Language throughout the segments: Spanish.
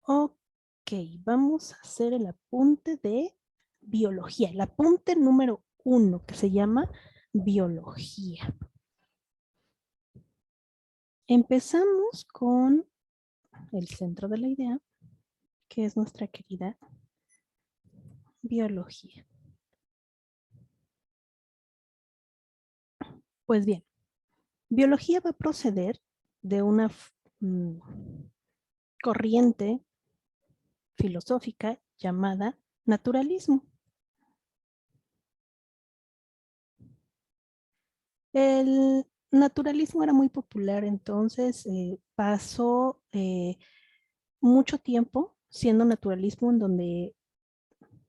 Ok, vamos a hacer el apunte de biología. El apunte número 1 que se llama biología. Empezamos con el centro de la idea, que es nuestra querida biología. Pues bien, biología va a proceder de una corriente filosófica llamada naturalismo. El naturalismo era muy popular, entonces pasó mucho tiempo siendo naturalismo en donde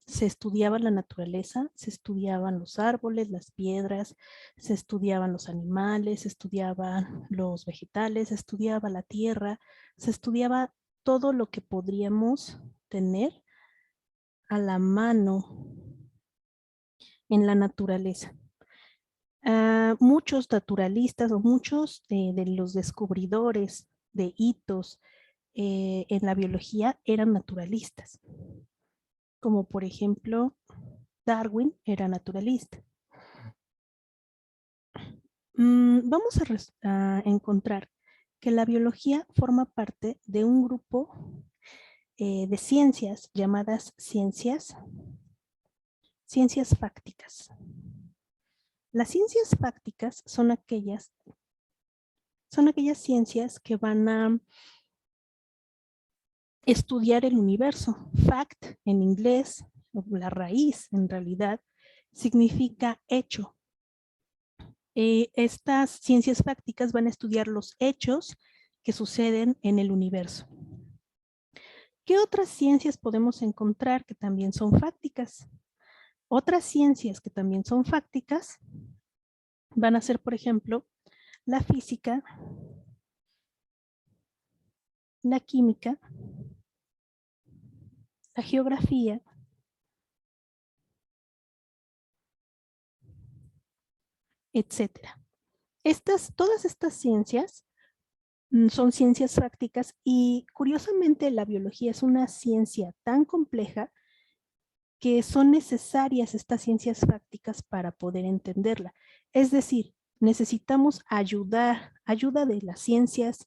se estudiaba la naturaleza, se estudiaban los árboles, las piedras, se estudiaban los animales, se estudiaban los vegetales, se estudiaba la tierra, se estudiaba todo lo que podríamos tener a la mano en la naturaleza. Muchos naturalistas o muchos de los descubridores de hitos en la biología eran naturalistas, como por ejemplo Darwin era naturalista. Vamos a encontrar que la biología forma parte de un grupo de ciencias llamadas ciencias fácticas. Las ciencias fácticas son aquellas ciencias que van a estudiar el universo. Fact en inglés, la raíz en realidad, significa hecho. Estas ciencias fácticas van a estudiar los hechos que suceden en el universo. ¿Qué otras ciencias podemos encontrar que también son fácticas? Otras ciencias que también son fácticas van a ser, por ejemplo, la física, la química, la geografía, etcétera. Todas estas ciencias son ciencias fácticas y curiosamente la biología es una ciencia tan compleja que son necesarias estas ciencias fácticas para poder entenderla. Es decir, necesitamos ayuda de las ciencias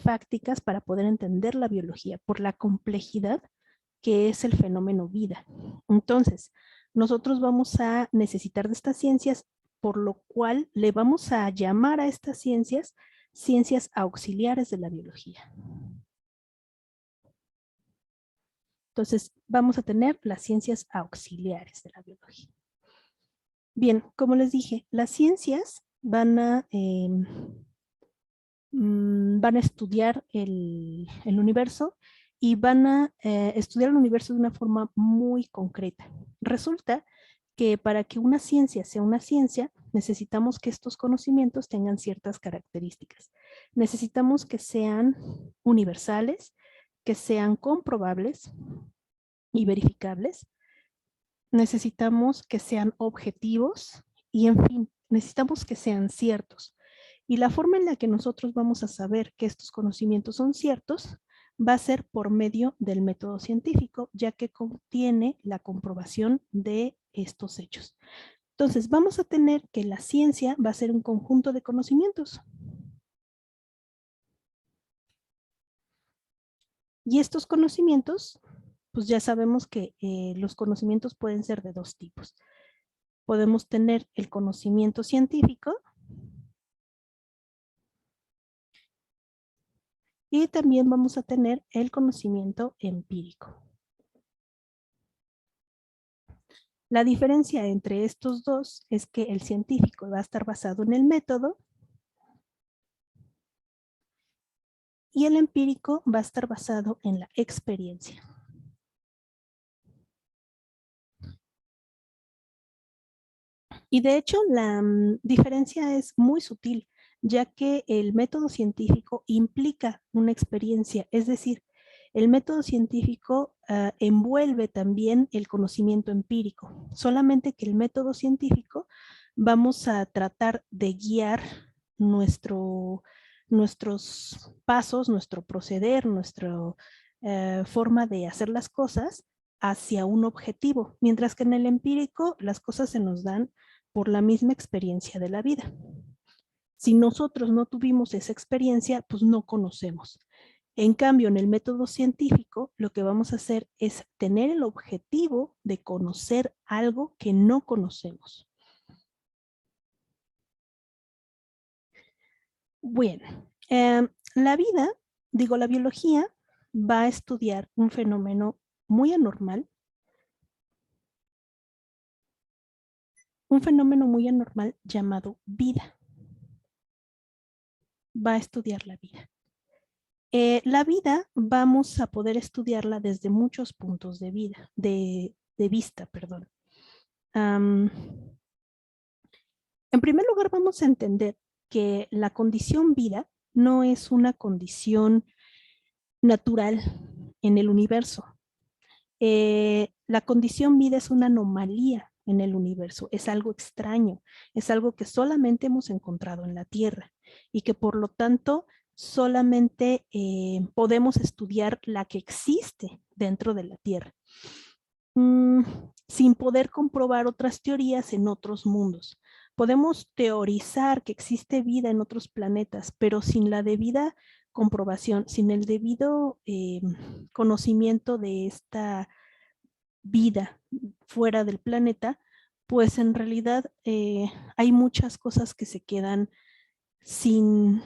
fácticas para poder entender la biología por la complejidad que es el fenómeno vida. Entonces, nosotros vamos a necesitar de estas ciencias, por lo cual le vamos a llamar a estas ciencias ciencias auxiliares de la biología. Entonces, vamos a tener las ciencias auxiliares de la biología. Bien, como les dije, las ciencias van a estudiar el universo y van a estudiar el universo de una forma muy concreta. Resulta que para que una ciencia sea una ciencia, necesitamos que estos conocimientos tengan ciertas características. Necesitamos que sean universales, que sean comprobables y verificables. Necesitamos que sean objetivos y, en fin, necesitamos que sean ciertos. Y la forma en la que nosotros vamos a saber que estos conocimientos son ciertos va a ser por medio del método científico, ya que contiene la comprobación de estos hechos. Entonces, vamos a tener que la ciencia va a ser un conjunto de conocimientos. Y estos conocimientos, pues ya sabemos que los conocimientos pueden ser de dos tipos. Podemos tener el conocimiento científico y también vamos a tener el conocimiento empírico. La diferencia entre estos dos es que el científico va a estar basado en el método y el empírico va a estar basado en la experiencia. Y de hecho la diferencia es muy sutil, ya que el método científico implica una experiencia, es decir, el método científico envuelve también el conocimiento empírico, solamente que el método científico vamos a tratar de guiar nuestros pasos, nuestro proceder, forma de hacer las cosas hacia un objetivo, mientras que en el empírico las cosas se nos dan por la misma experiencia de la vida. Si nosotros no tuvimos esa experiencia, pues no conocemos. En cambio, en el método científico, lo que vamos a hacer es tener el objetivo de conocer algo que no conocemos. Bueno, la vida, digo, la biología va a estudiar un fenómeno muy anormal, llamado vida. Va a estudiar la vida. La vida vamos a poder estudiarla desde muchos puntos de vista, perdón. En primer lugar, vamos a entender que la condición vida no es una condición natural en el universo. La condición vida es una anomalía en el universo, es algo extraño, es algo que solamente hemos encontrado en la Tierra y que por lo tanto solamente podemos estudiar la que existe dentro de la Tierra, sin poder comprobar otras teorías en otros mundos. Podemos teorizar que existe vida en otros planetas, pero sin la debida comprobación, sin el debido conocimiento de esta vida fuera del planeta, pues en realidad hay muchas cosas que se quedan sin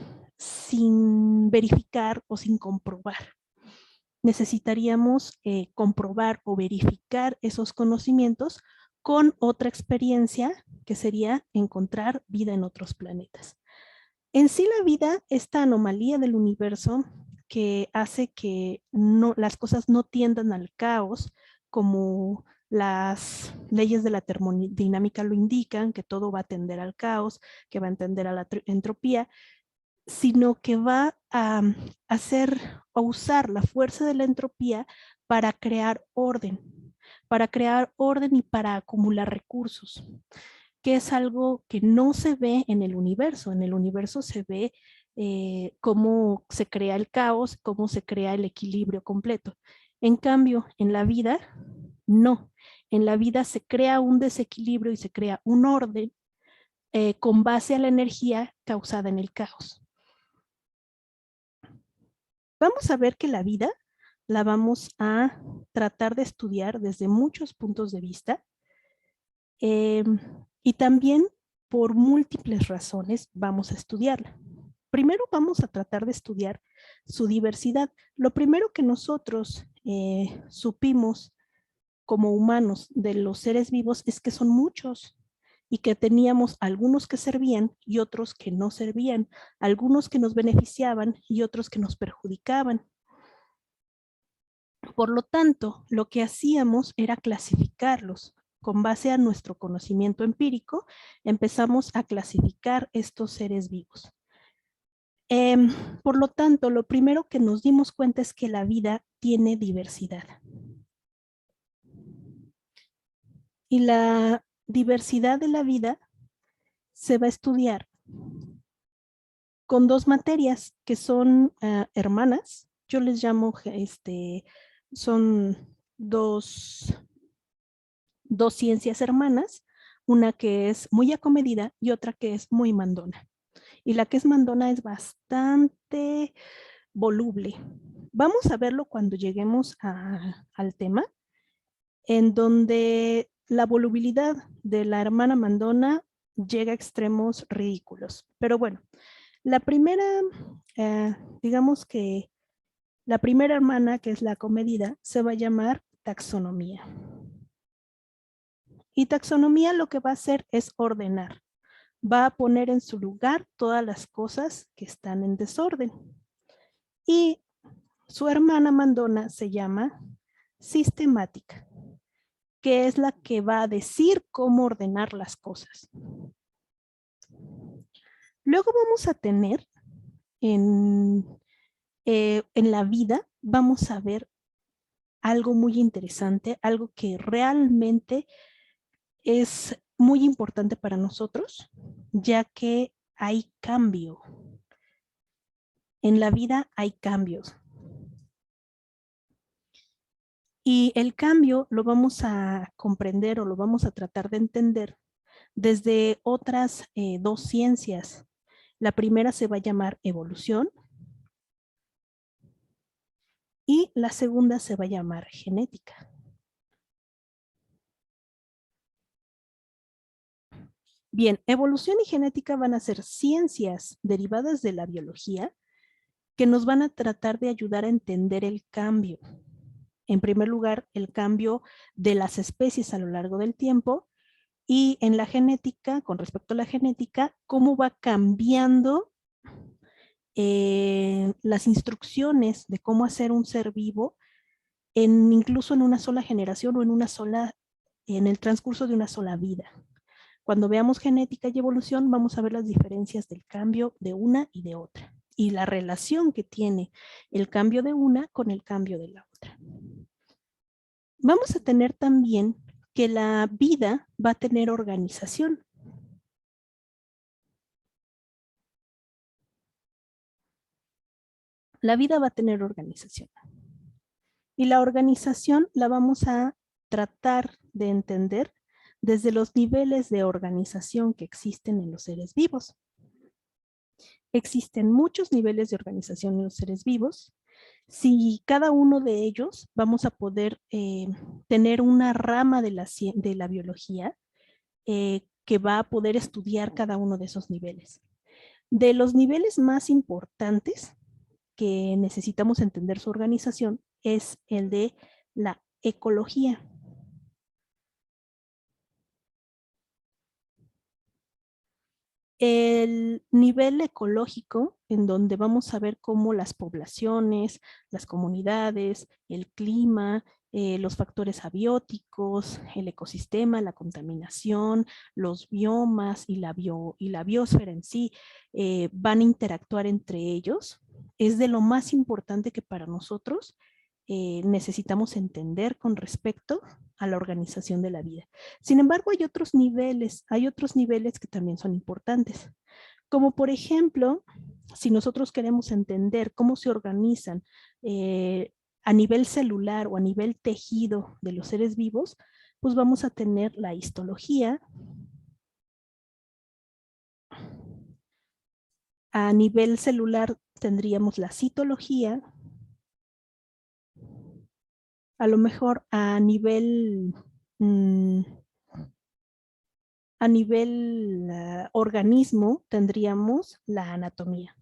verificar o sin comprobar. Necesitaríamos comprobar o verificar esos conocimientos con otra experiencia que sería encontrar vida en otros planetas. En sí la vida, esta anomalía del universo que hace que las cosas no tiendan al caos, como las leyes de la termodinámica lo indican, que todo va a tender al caos, que va a tender a la entropía, sino que va a hacer o usar la fuerza de la entropía para crear orden y para acumular recursos, que es algo que no se ve en el universo. En el universo se ve cómo se crea el caos, cómo se crea el equilibrio completo. En cambio, en la vida, no. En la vida se crea un desequilibrio y se crea un orden con base a la energía causada en el caos. Vamos a ver que la vida la vamos a tratar de estudiar desde muchos puntos de vista y también por múltiples razones vamos a estudiarla. Primero vamos a tratar de estudiar su diversidad. Lo primero que nosotros supimos como humanos de los seres vivos es que son muchos y que teníamos algunos que servían y otros que no servían, algunos que nos beneficiaban y otros que nos perjudicaban. Por lo tanto, lo que hacíamos era clasificarlos. Con base a nuestro conocimiento empírico, empezamos a clasificar estos seres vivos. Por lo tanto, lo primero que nos dimos cuenta es que la vida tiene diversidad. Y la diversidad de la vida se va a estudiar con dos materias que son hermanas. Yo les llamo, son dos ciencias hermanas, una que es muy acomedida y otra que es muy mandona. Y la que es mandona es bastante voluble. Vamos a verlo cuando lleguemos al tema, en donde la volubilidad de la hermana mandona llega a extremos ridículos. Pero bueno, la primera, digamos que la primera hermana, que es la acomedida, se va a llamar taxonomía. Y taxonomía lo que va a hacer es ordenar. Va a poner en su lugar todas las cosas que están en desorden. Y su hermana mandona se llama sistemática, que es la que va a decir cómo ordenar las cosas. Luego vamos a tener en la vida, vamos a ver algo muy interesante, algo que realmente es muy importante para nosotros, ya que hay cambio. En la vida hay cambios. Y el cambio lo vamos a comprender o lo vamos a tratar de entender desde otras dos ciencias. La primera se va a llamar evolución y la segunda se va a llamar genética. Bien, evolución y genética van a ser ciencias derivadas de la biología que nos van a tratar de ayudar a entender el cambio. En primer lugar, el cambio de las especies a lo largo del tiempo y en la genética, con respecto a la genética, cómo va cambiando las instrucciones de cómo hacer un ser vivo incluso en una sola generación o en el transcurso de una sola vida. Cuando veamos genética y evolución, vamos a ver las diferencias del cambio de una y de otra y la relación que tiene el cambio de una con el cambio de la otra. Vamos a tener también que la vida va a tener organización. La vida va a tener organización. Y la organización la vamos a tratar de entender desde los niveles de organización que existen en los seres vivos. Existen muchos niveles de organización en los seres vivos. Si cada uno de ellos vamos a poder tener una rama de la biología que va a poder estudiar cada uno de esos niveles. De los niveles más importantes que necesitamos entender su organización es el de la ecología. El nivel ecológico, en donde vamos a ver cómo las poblaciones, las comunidades, el clima, los factores abióticos, el ecosistema, la contaminación, los biomas y la biosfera en sí van a interactuar entre ellos, es de lo más importante que para nosotros necesitamos entender con respecto a la organización de la vida. Sin embargo, hay otros niveles que también son importantes, como por ejemplo, si nosotros queremos entender cómo se organizan a nivel celular o a nivel tejido de los seres vivos, pues vamos a tener la histología. A nivel celular tendríamos la citología. A lo mejor mm, a nivel organismo tendríamos la anatomía.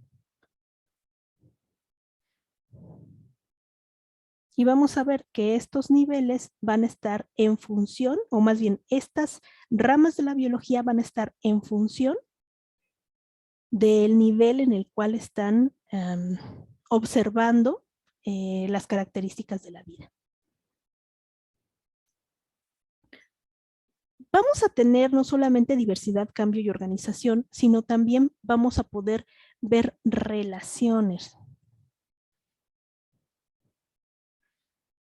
Y vamos a ver que estos niveles van a estar en función, o más bien estas ramas de la biología van a estar en función del nivel en el cual están observando las características de la vida. Vamos a tener no solamente diversidad, cambio y organización, sino también vamos a poder ver relaciones.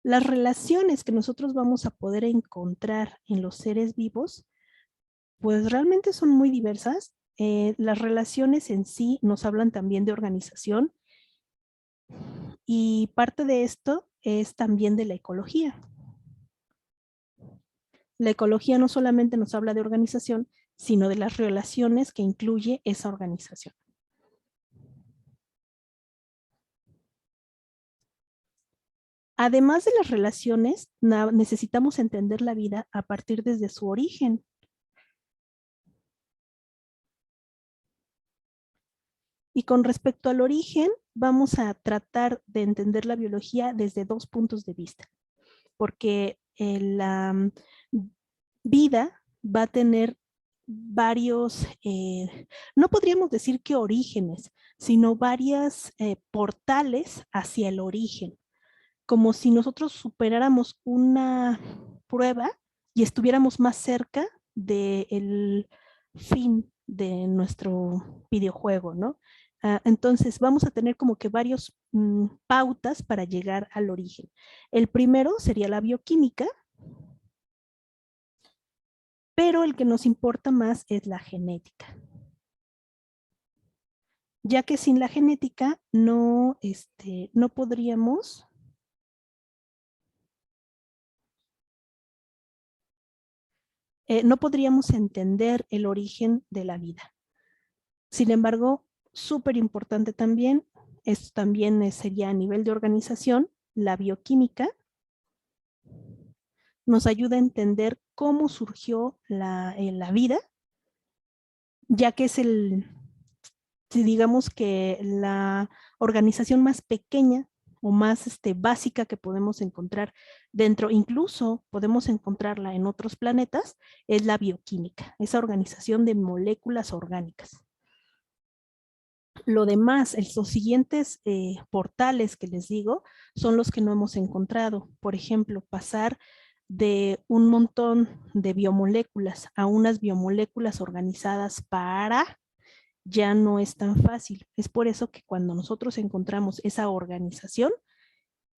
Las relaciones que nosotros vamos a poder encontrar en los seres vivos, pues realmente son muy diversas. Las relaciones en sí nos hablan también de organización y parte de esto es también de la ecología. La ecología no solamente nos habla de organización, sino de las relaciones que incluye esa organización. Además de las relaciones, necesitamos entender la vida a partir desde su origen. Y con respecto al origen, vamos a tratar de entender la biología desde dos puntos de vista, porque la vida va a tener varios, no podríamos decir que orígenes, sino varias portales hacia el origen, como si nosotros superáramos una prueba y estuviéramos más cerca del fin de nuestro videojuego, ¿no? Entonces vamos a tener como que varios pautas para llegar al origen. El primero sería la bioquímica, pero el que nos importa más es la genética, ya que sin la genética no podríamos no podríamos entender el origen de la vida. Sin embargo, súper importante también, esto también sería a nivel de organización, la bioquímica nos ayuda a entender cómo surgió la vida, ya que es si digamos que la organización más pequeña o más básica que podemos encontrar dentro, incluso podemos encontrarla en otros planetas, es la bioquímica, esa organización de moléculas orgánicas. Lo demás, los siguientes portales que les digo, son los que no hemos encontrado. Por ejemplo, pasar de un montón de biomoléculas a unas biomoléculas organizadas para ya no es tan fácil. Es por eso que cuando nosotros encontramos esa organización,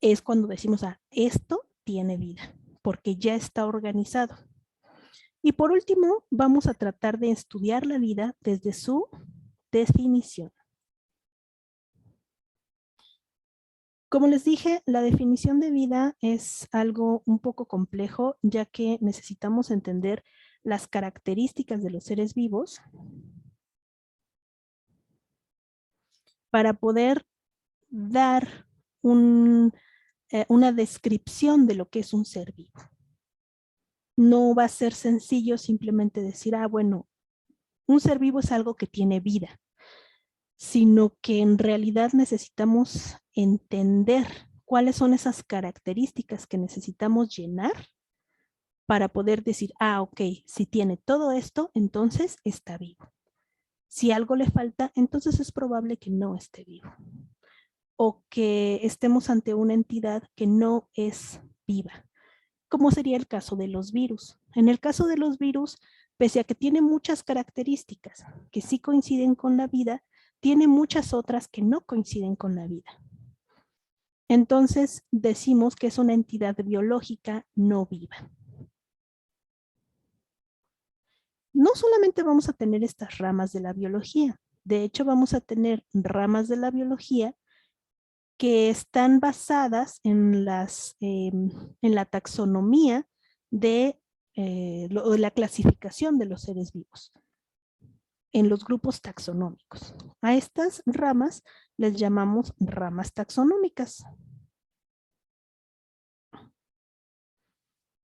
es cuando decimos, ah, esto tiene vida, porque ya está organizado. Y por último, vamos a tratar de estudiar la vida desde su definición. Como les dije, la definición de vida es algo un poco complejo, ya que necesitamos entender las características de los seres vivos para poder dar una descripción de lo que es un ser vivo. No va a ser sencillo simplemente decir, ah, bueno, un ser vivo es algo que tiene vida, sino que en realidad necesitamos entender cuáles son esas características que necesitamos llenar para poder decir, ah, ok, si tiene todo esto, entonces está vivo. Si algo le falta, entonces es probable que no esté vivo. O que estemos ante una entidad que no es viva, como sería el caso de los virus. En el caso de los virus, pese a que tiene muchas características que sí coinciden con la vida, tiene muchas otras que no coinciden con la vida. Entonces decimos que es una entidad biológica no viva. No solamente vamos a tener estas ramas de la biología, de hecho vamos a tener ramas de la biología que están basadas en la taxonomía de la clasificación de los seres vivos, en los grupos taxonómicos. A estas ramas les llamamos ramas taxonómicas.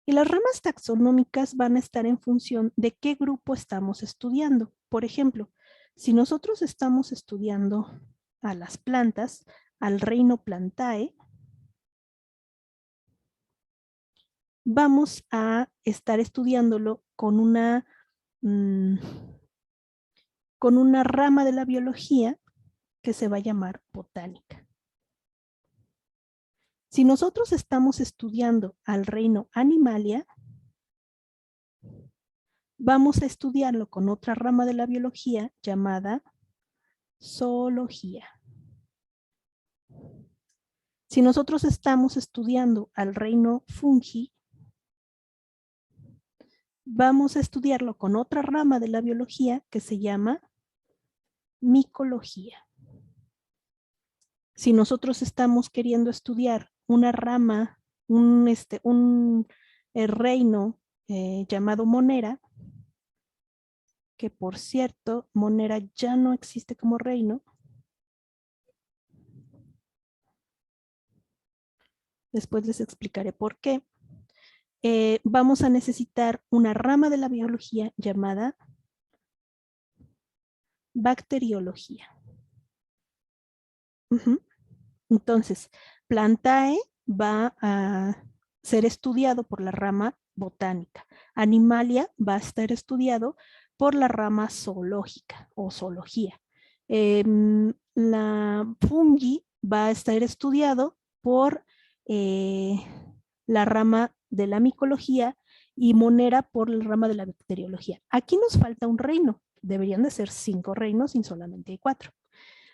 Y las ramas taxonómicas van a estar en función de qué grupo estamos estudiando. Por ejemplo, si nosotros estamos estudiando a las plantas, al reino Plantae, vamos a estar estudiándolo con una rama de la biología que se va a llamar botánica. Si nosotros estamos estudiando al reino Animalia, vamos a estudiarlo con otra rama de la biología llamada zoología. Si nosotros estamos estudiando al reino Fungi, vamos a estudiarlo con otra rama de la biología que se llama micología. Si nosotros estamos queriendo estudiar una rama, un reino llamado Monera, que por cierto, Monera ya no existe como reino. Después les explicaré por qué. Vamos a necesitar una rama de la biología llamada bacteriología. Entonces, Plantae va a ser estudiado por la rama botánica. Animalia va a estar estudiado por la rama zoológica o zoología. La fungi va a estar estudiado por la rama de la micología y Monera por la rama de la bacteriología. Aquí nos falta un reino. Deberían de ser 5 reinos y solamente hay 4.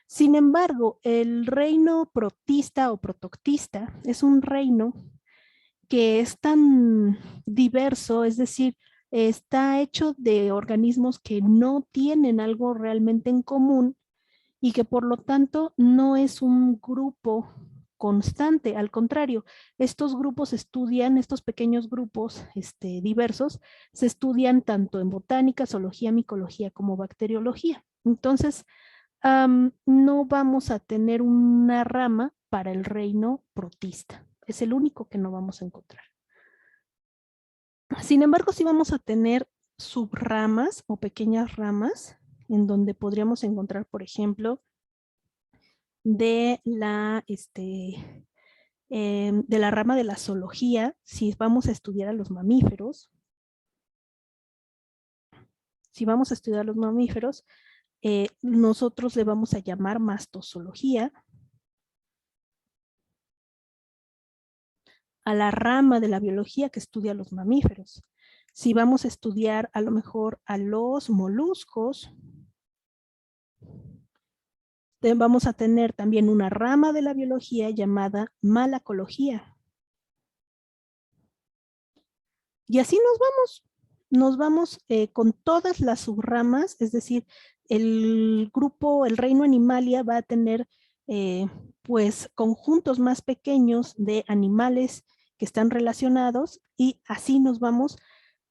Sin embargo, el reino protista o protoctista es un reino que es tan diverso, es decir, está hecho de organismos que no tienen algo realmente en común y que por lo tanto no es un grupo constante, al contrario, estos grupos estudian, estos pequeños grupos diversos, se estudian tanto en botánica, zoología, micología como bacteriología. Entonces, no vamos a tener una rama para el reino protista. Es el único que no vamos a encontrar. Sin embargo, sí vamos a tener subramas o pequeñas ramas en donde podríamos encontrar, por ejemplo, de la rama de la zoología, si vamos a estudiar a los mamíferos. Si vamos a estudiar a los mamíferos, nosotros le vamos a llamar mastozoología. A la rama de la biología que estudia a los mamíferos. Si vamos a estudiar a lo mejor a los moluscos, vamos a tener también una rama de la biología llamada malacología. Y así nos vamos con todas las subramas, es decir, el grupo, el reino animalia va a tener pues conjuntos más pequeños de animales que están relacionados y así nos vamos,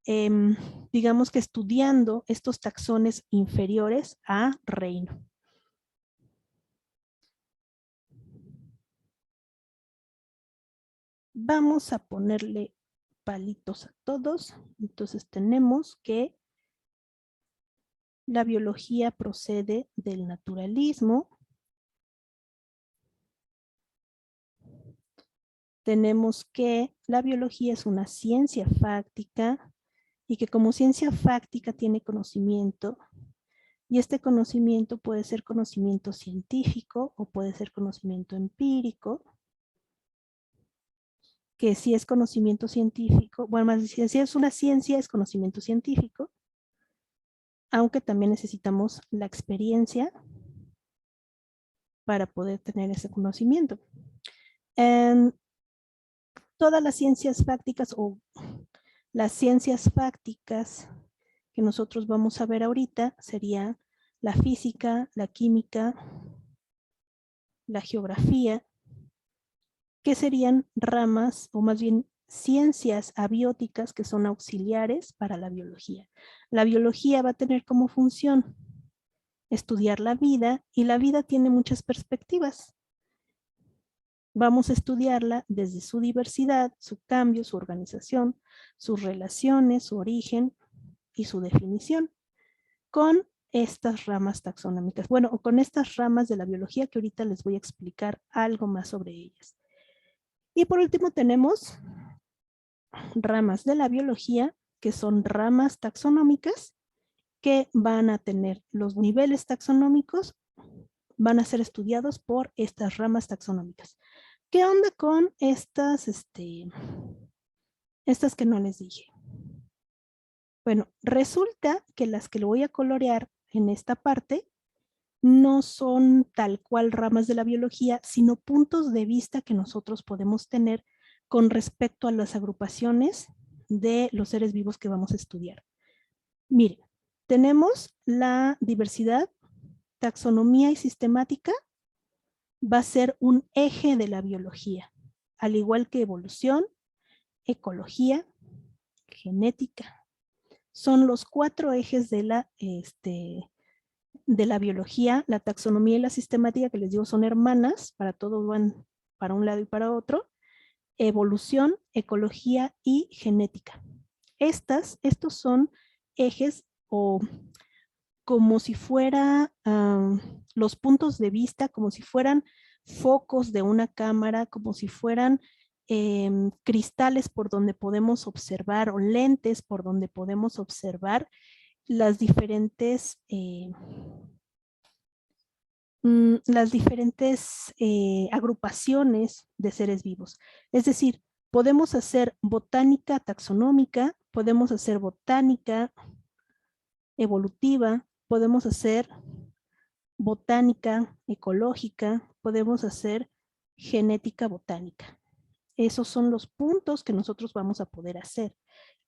digamos que estudiando estos taxones inferiores a reino. Vamos a ponerle palitos a todos. Entonces tenemos que la biología procede del naturalismo. Tenemos que la biología es una ciencia fáctica y que como ciencia fáctica tiene conocimiento y este conocimiento puede ser conocimiento científico o puede ser conocimiento empírico, que si es conocimiento científico, bueno, más si es una ciencia es conocimiento científico, aunque también necesitamos la experiencia para poder tener ese conocimiento. Todas las ciencias fácticas o las ciencias fácticas que nosotros vamos a ver ahorita sería la física, la química, la geografía, que serían ramas o más bien ciencias abióticas que son auxiliares para la biología. La biología va a tener como función estudiar la vida y la vida tiene muchas perspectivas. Vamos a estudiarla desde su diversidad, su cambio, su organización, sus relaciones, su origen y su definición con estas ramas taxonómicas. Bueno, o con estas ramas de la biología que ahorita les voy a explicar algo más sobre ellas. Y por último tenemos ramas de la biología que son ramas taxonómicas que van a tener los niveles taxonómicos, van a ser estudiados por estas ramas taxonómicas. ¿Qué onda con estas que no les dije? Bueno, resulta que las que le voy a colorear en esta parte no son tal cual ramas de la biología, sino puntos de vista que nosotros podemos tener con respecto a las agrupaciones de los seres vivos que vamos a estudiar. Miren, tenemos la diversidad, taxonomía y sistemática, va a ser un eje de la biología, al igual que evolución, ecología, genética. Son los 4 ejes de la biología. La taxonomía y la sistemática, que les digo son hermanas, para todo van para un lado y para otro. Evolución, ecología y genética. Estos son ejes o como si fuera los puntos de vista, como si fueran focos de una cámara, como si fueran cristales por donde podemos observar o lentes por donde podemos observar las diferentes agrupaciones de seres vivos. Es decir, podemos hacer botánica taxonómica, podemos hacer botánica evolutiva, podemos hacer botánica ecológica, podemos hacer genética botánica. Esos son los puntos que nosotros vamos a poder hacer.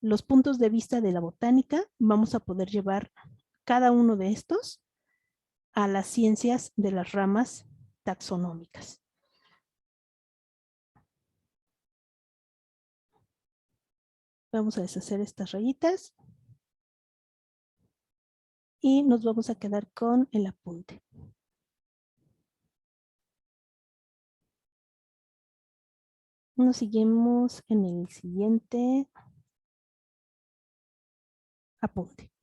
Los puntos de vista de la botánica, vamos a poder llevar cada uno de estos a las ciencias de las ramas taxonómicas. Vamos a deshacer estas rayitas. Y nos vamos a quedar con el apunte. Nos seguimos en el siguiente apunte.